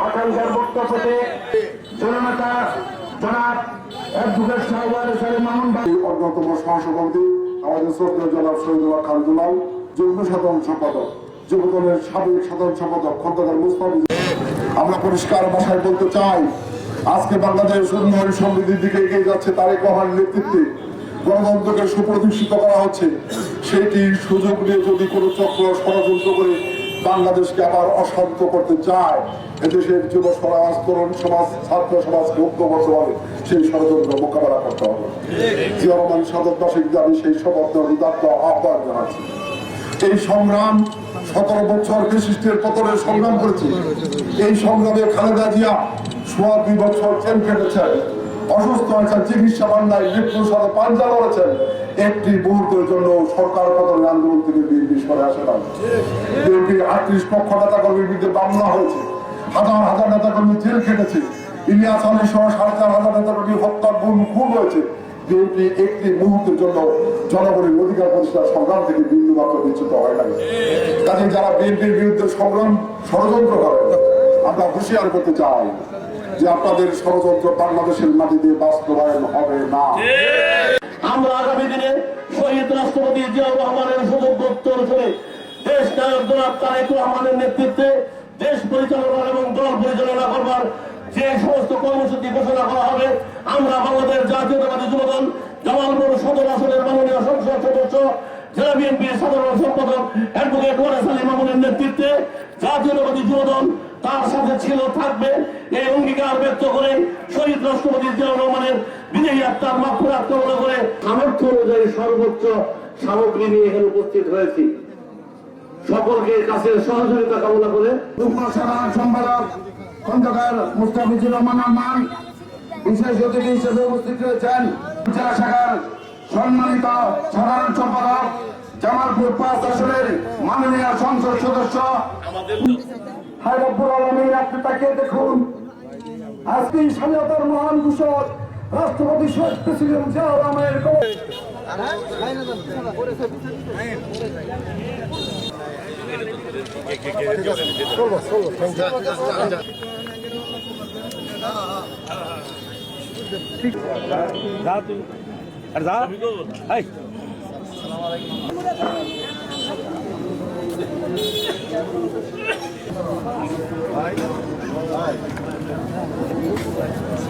আকাঙ্ক্ষার বক্তব্যে জননেতা জনাব অ্যাডভোকেট সাহেব মামুন ভাই, অন্যতম সহসভাপতি আমাদের শ্রদ্ধেয় জনাব শহীদুল্লাহ খালিদুল্লাহ, যুগ্ম সাধারণ সম্পাদক, যুবদলের সাবেক সাধারণ সম্পাদক খন্দকার মুস্তাফিজ। আমরা পরিষ্কার ভাষায় বলতে চাই, আজকে বাংলাদেশ উন্নয়ন সমৃদ্ধির দিকে এগিয়ে যাচ্ছে তারেক রহমানের নেতৃত্বে। গণতন্ত্রকে সুপ্রতিষ্ঠিত করা হচ্ছে, সেইটির সুযোগ নিয়ে যদি কোনো চক্র ষড়যন্ত্র করে বাংলাদেশকে আবার অশান্ত করতে চায়, এদেশের যুব সমাজ, তরুণ সমাজ, ছাত্র সমাজকে ঐক্যবদ্ধভাবে সেই ষড়যন্ত্র মোকাবেলা করতে হবে। জিয়া রহমান সাদতবাসীকে আমি সেই শপথ উদাত্ত আহ্বান জানাচ্ছি। এই সংগ্রাম 17 বছর বিশিষ্টের পতনের সংগ্রাম করেছে। এই সংগ্রামে খালেদা জিয়া 2.5 বছর জেল কেটেছেন, অসুস্থ আছেন, চিকিৎসা পান নাই, মৃত্যুর সাথে পাঞ্জা লড়েছেন। একটি মুহূর্তের জন্য সরকার পতনের আন্দোলন থেকে বিএনপি সরে আসে না। বিএনপি 38 পক্ষ নেতা কর্মীর বিরুদ্ধে মামলা হয়েছে, হাজার হাজার নেতা কর্মী জেল কেটেছে, ইলিয়াস আলী সহ 4,500 নেতা কর্মী হত্যা, গুম, খুন হয়েছে। বিএনপি একটি মুহূর্তের জন্য জনগণের অধিকার প্রতিষ্ঠার সংগ্রাম থেকে বিন্দু মাত্র বিচ্যুত হয় নাই। কাজে যারা বিএনপির বিরুদ্ধে সংগ্রাম ষড়যন্ত্র করেন, আমরা হুঁশিয়ার করতে চাই যে আপনাদের ষড়যন্ত্র বাংলাদেশের মাটিতে বাস্তবায়ন হবে না। আমরা আগামী দিনে শহীদ রাষ্ট্রপতি জিয়াউর রহমানের সুযোগ্য উত্তর করে দেশ নায়ক জনাব তারেক রহমানের নেতৃত্বে দেশ পরিচালনা এবং দল পরিচালনা করবার যে সমস্ত কর্মসূচি ঘোষণা করা হবে, আমরা বাংলাদেশ জাতীয়তাবাদী যুবদল জামালপুর সদর আসনের মাননীয় সংসদ সদস্য, জেলা বিএনপির সাধারণ সম্পাদক অ্যাডভোকেট ওয়ারেস আলী মামুনের নেতৃত্বে জাতীয়তাবাদী যুবদল তার সাথে ছিল, থাকবে। এই অঙ্গীকার ব্যক্ত করে শহীদ রাষ্ট্রপতি জিয়াউর রহমানের বিজয়ী আত্মার মাগফিরাত কামনা করে সামর্থ্য অনুযায়ী সর্বোচ্চ সামগ্রী নিয়ে এখানে উপস্থিত হয়েছি। সকলকে কাছে সহযোগিতা কামনা করে যুগ্ম সাধারণ সম্পাদক খন্দকার মুস্তাফিজুর রহমান আমান বিশেষ অতিথি হিসেবে উপস্থিত রয়েছেন জেলা শাখার সম্মানিত সাধারণ সম্পাদক জামালপুর 5 আসনের মাননীয় সংসদ সদস্য হায়রব্বুল আলমীর। আপনি তাকিয়ে দেখুন, আজকে স্বাধীনতার মহান ঘোষক রাষ্ট্রপতি শহীদ প্রেসিডেন্ট জিয়াউর রহমানের